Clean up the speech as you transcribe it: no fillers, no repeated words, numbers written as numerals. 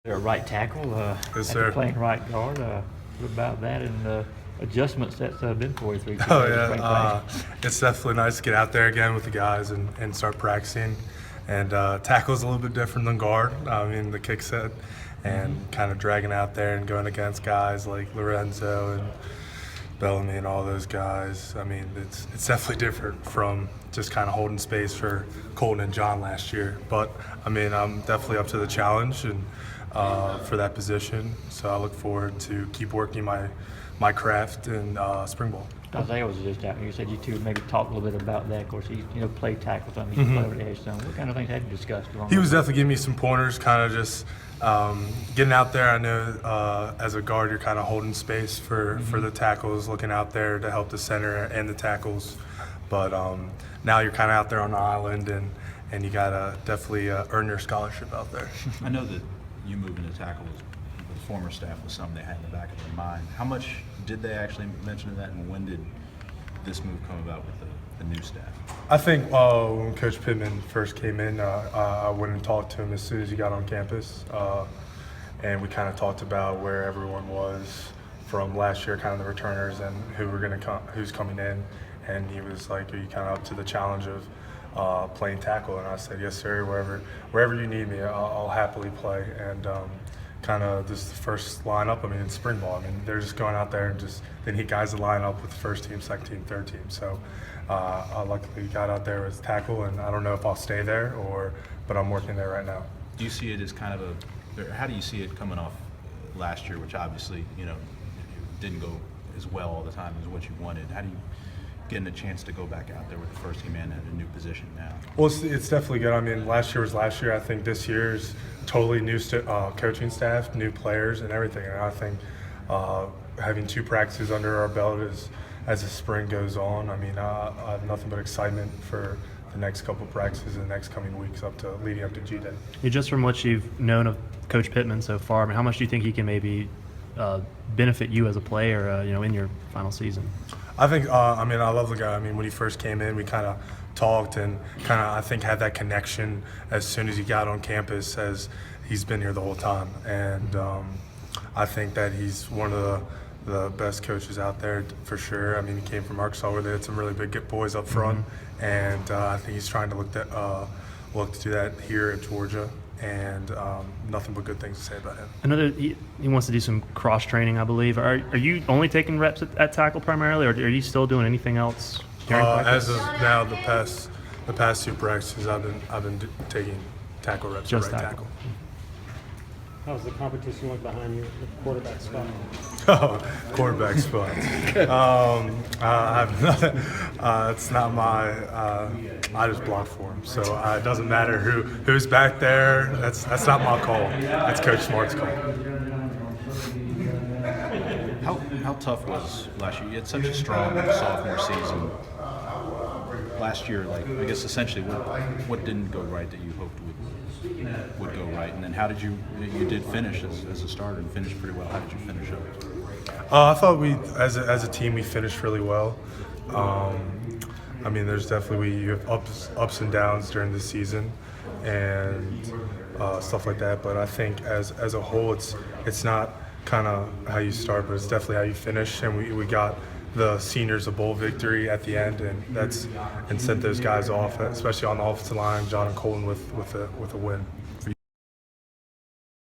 A right tackle, Yes, after sir. playing right guard. What about that and the adjustments that's been for you 3 Oh, days of yeah. spring practice? It's definitely nice to get out there again with the guys and start practicing. And tackle's a little bit different than guard. I mean, the kick set and kind of dragging out there and going against guys like Lorenzo and Bellamy and all those guys. I mean, it's definitely different from just kind of holding space for Colton and John last year. But, I mean, I'm definitely up to the challenge and for that position. So I look forward to keep working my craft in spring ball. Isaiah was just out here. You said you two maybe talked a little bit about that. Of course, he played tackle something. He played over the edge some. What kind of things have you discussed? He was definitely giving me some pointers, kind of just getting out there. I know as a guard, you're kind of holding space for the tackles, looking out there to help the center and the tackles. But now you're kind of out there on the island, and you got to definitely earn your scholarship out there. I know that you moving to tackle with former staff was something they had in the back of their mind. How much did they actually mention that, and when did this move come about with the new staff? I think when Coach Pittman first came in, I went and talked to him as soon as he got on campus, and we kind of talked about where everyone was from last year, kind of the returners and who's coming in, and he was like, "Are you kind of up to the challenge of playing tackle?" And I said, "Yes, sir. Wherever you need me, I'll happily play." And kind of this is the first lineup. I mean, in spring ball, I mean, they're just going out there and then he guys the line up with the first team, second team, third team. So I luckily got out there as tackle, and I don't know if I'll stay there but I'm working there right now. Do you see it as kind of how do you see it coming off last year, which obviously, didn't go as well all the time as what you wanted? How do you getting a chance to go back out there with the first team and at a new position now? Well, it's definitely good. I mean, last year was last year. I think this year's totally new coaching staff, new players, and everything. And I think having 2 practices under our belt as the spring goes on, I mean, I have nothing but excitement for the next couple of practices and the next coming weeks leading up to G-Day. Just from what you've known of Coach Pittman so far, I mean, how much do you think he can maybe benefit you as a player, in your final season? I think, I love the guy. I mean, when he first came in, we kind of talked and kind of, I think, had that connection as soon as he got on campus, as he's been here the whole time. And I think that he's one of the best coaches out there for sure. I mean, he came from Arkansas where they had some really big boys up front. And I think he's trying to look to do that here at Georgia. And nothing but good things to say about him. I know that he wants to do some cross training, I believe. Are you only taking reps at tackle primarily, or are you still doing anything else during practice? As of now, the past 2 practices, I've been taking tackle reps. Just right tackle. How's the competition look behind you, the quarterback spot? Oh, quarterback spot. I have nothing. It's not my. I just block for him, so it doesn't matter who's back there. That's not my call. That's Coach Smart's call. How tough was last year? You had such a strong sophomore season. Last year, I guess essentially what didn't go right that you hoped would go right, and then how did you did finish as a starter and finish pretty well? How did you finish up? I thought we, as a team, we finished really well. I mean, there's definitely you have ups and downs during the season, and stuff like that. But I think as a whole, it's not kind of how you start, but it's definitely how you finish. And we got the seniors a bowl victory at the end, and sent those guys off, especially on the offensive line, John and Colton with a win.